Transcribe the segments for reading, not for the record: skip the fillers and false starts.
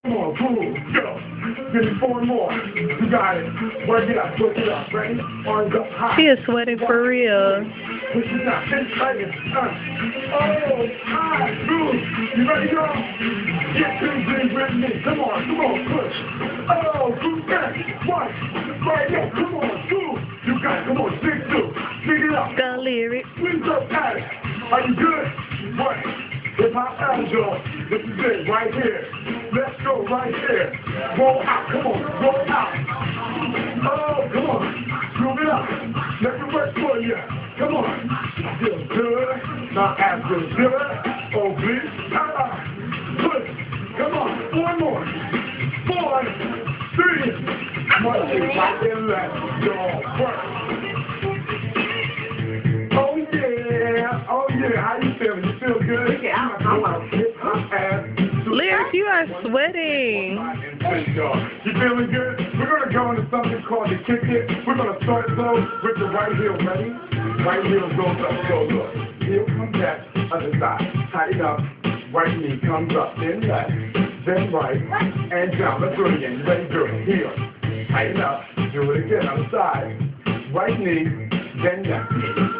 Come on, cool, go. Give me four more. You got it. Work it up, push it up. Ready? Arms up high. She is sweating for real. Push it up. Take it. Oh, high, good. You ready, go? Get two things with me. Come on, push. Oh, good back. One. Right there. Come on, two. You got it. Come on, six, two. Speed it up. The lyrics. Swings up at it. Are you good? What? Hip hop Angel. This is it right here. Let's go right here. Roll out. Come on. Roll out. Oh, come on. Move it up. Let it work for you. Come on. Feel good. Not as good. Oh, please. Push. Come on. One more. 4, 3. One, two, right and left. Y'all work. Oh yeah, how you feeling? You feel good? Yeah, Lyrics, you are sweating. You feeling good? We're gonna go into something called the kick it. We're gonna start slow with the right heel. Ready? Right heel goes up, goes up. Heel comes back, other side. Tighten up. Right knee comes up, then left, then right, and down. Let's do it again. Ready? Do it. Heel. Tighten up. Do it again. Other side. Right knee, then left,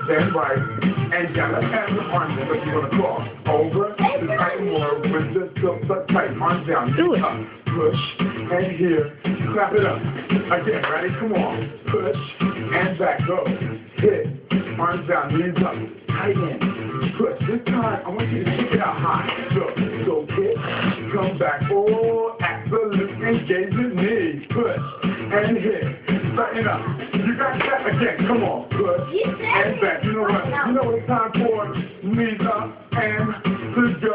then right, and down. Let's have the arms in, but you're going to cross over, to tighten more with the silk tight. Arms down, do it. Up, push, and here, clap it up. Again, ready? Come on. Push, and back, go. Hit, arms down, knees up, tighten, push. This time, I want you to kick it out high. So hit, come back, oh, absolute, engage your knees, push, and hit. Tighten up. You got that again. Come on. Push and back. You know what? You know what it's time for? Knees up and to go.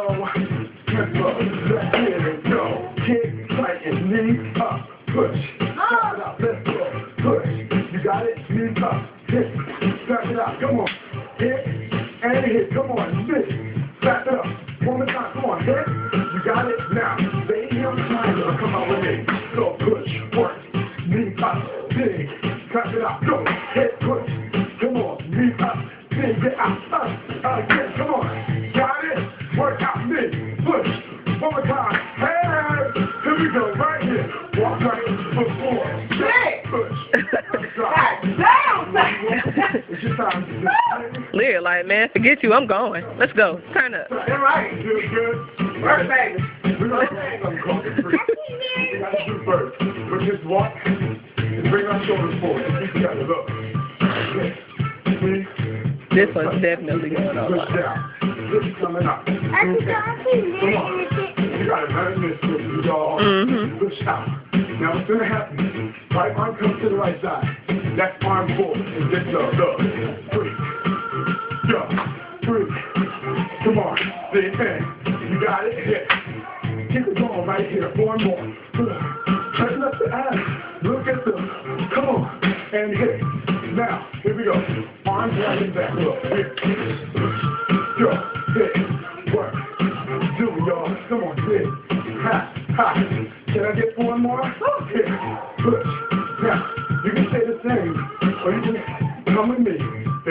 Tempo. Let's get it. Go. Kick, tighten, knees up. Push. Step it up. Let's go. Push. You got it? Knees up. Hit. Step it up. Come on. Hit and hit. Come on. Hit. Step it up. One more time. Come on. Hit. You got it? Now, stay here on the time. Come on with me. So push. Work. Knees up. Big, cut it out, go, hit, push, come on, knee up, big, get out, again, come on, got it, work out, knee, push, one more time, hey, here we go, right here, walk right, foot forward, push, it's your time, Lyric, like, man, forget you, I'm going. Let's go, turn up. All right, feel good, work, baby, we're going to do first, we just walk, bring our shoulders forward. Together, look. This one's definitely going on. Push down. This is coming up. Come on. You got to learn this, y'all. Push out. Now what's going to happen? Right arm comes to the right side. Left arm forward. And just go. Look. 3. Go. 3. Come on. Stay in. You got it. Hit. Keep it going right here. 4 more. 4. Turn up the ass. Look at them. Come on. And hit. Now, here we go. Arms right and back. Look. Here. Go. Hit. Work. Do it, y'all. Come on. Hit. Ha. Ha. Can I get 4 more? Hit. Push. Now, you can say the same. Or you can come with me.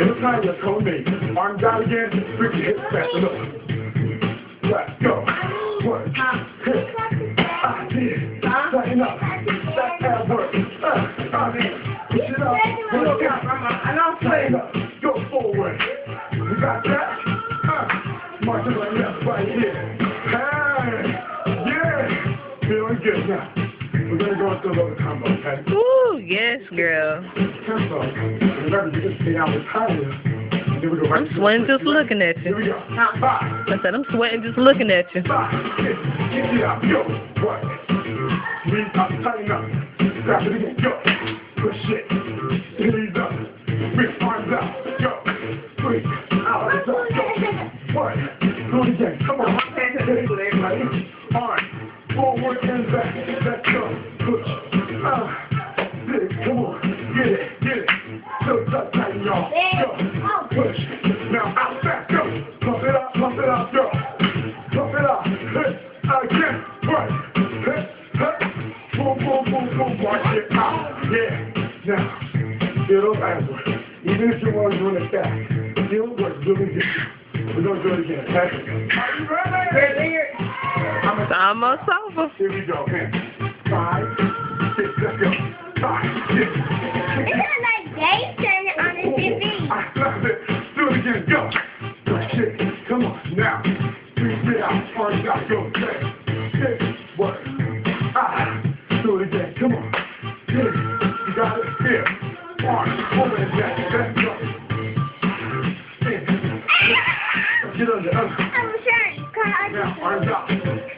Anytime you come with me. Arms out again. Bring your hips back. Look. Let's go. Work. Hit. Tighten up. That work. Push it up. Look out. And I'm playing up. Go forward. You got that? March it right left right here. Hey. Yeah. Feeling good now. We're going to go into a little combo, okay? Ooh, yes, girl. Tempo. Remember, you can stay out with Tyler. I'm sweating just looking at you. Here we go. 5. I said I'm sweating just looking at you. 5. Kick it out. Go. Work. Knees up. Tighten up. Grab it again. Go. Push it. Knees up. Reach arms out. Go. 3. Out. Go. Work. Do it again. Come on. Ready? Arms. Forward and back. Let's go. Push. Big. Come on. Get it. Get it. So tighten, y'all. Go. Push. Now out back. Go. Pump it up. Pump it up. Go. Pump it up. Hit. Again. Right. Hit. Hit. Boom, boom, boom, boom. Watch it out. Yeah. Now, feel those abs work. Even if you want to do it fast, feel it work really good. We're going to do it again. Okay? Are you ready? I'm going to It's almost over. Here we go, man. 5, 6, let's go. 5, 6. It's like Dave turning on the TV. I love it. Do it again, go. 6, come on, now. 3, sit out, arms out, go. 6, work. Do it again, come on. 6, you got it, here. Arms, over and back, let's go. 6, get under. I'm sure Now, arms out.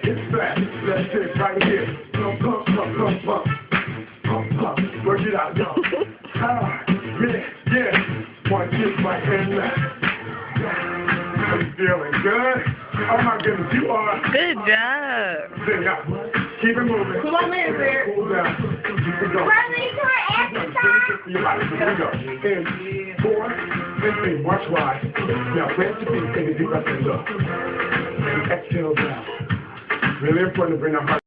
It's fast. Let's sit right here. Pump, pump, pump, pump, pump. Pump, pump. Work it out, yo. Yeah. One kick right and left. Are you feeling good? Oh my goodness, you are. Good job. Sing up. Keep it moving. Come on, Lizard. Cool down. Keep it going. Ready to exercise? Here we go. In 4, and 3. March wide. Now, plant your feet. Take a deep breath and look. And exhale down. Really important to bring our heart.